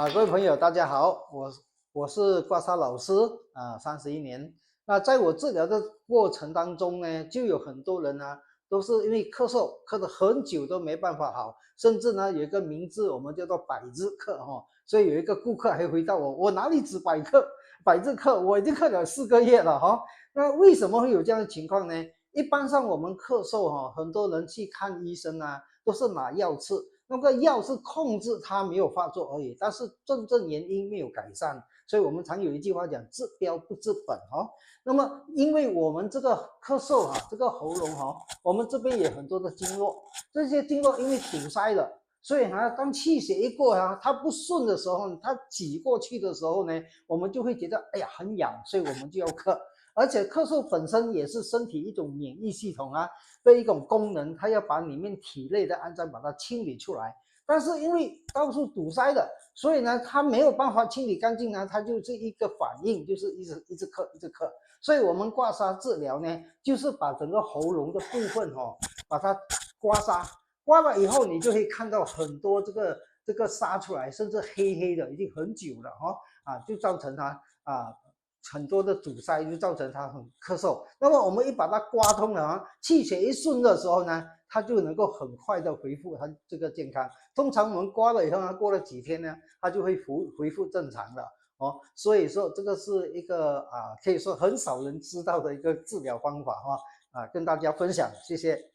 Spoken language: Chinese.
各位朋友，大家好，我是刮痧老师31年。那在我治疗的过程当中呢，就有很多人呢都是因为咳嗽咳了很久都没办法好，甚至呢有一个名字我们叫做百日咳哈。所以有一个顾客还回答我哪里止百日咳，我已经咳了4个月了哈。那为什么会有这样的情况呢？一般上我们咳嗽很多人去看医生啊，都是拿药吃。那个药是控制它没有发作而已，但是真正原因没有改善，所以我们常有一句话讲治标不治本那么因为我们这个咳嗽这个喉咙我们这边有很多的经络，这些经络因为堵塞了，所以当气血一过它不顺的时候，它挤过去的时候呢，我们就会觉得哎呀很痒，所以我们就要咳。而且咳嗽本身也是身体一种免疫系统的一种功能，它要把里面体内的肮脏把它清理出来。但是因为到处堵塞了，所以呢，它没有办法清理干净它就是一个反应，就是一直咳，一直咳。所以我们刮痧治疗呢，就是把整个喉咙的部分把它刮痧，刮了以后，你就会看到很多这个痧出来，甚至黑黑的，已经很久了就造成它很多的阻塞，就造成它很咳嗽。那么我们一把它刮通了气血一顺的时候呢，它就能够很快的恢复它这个健康。通常我们刮了以后呢，过了几天呢，它就会恢复正常了所以说这个是一个可以说很少人知道的一个治疗方法跟大家分享，谢谢。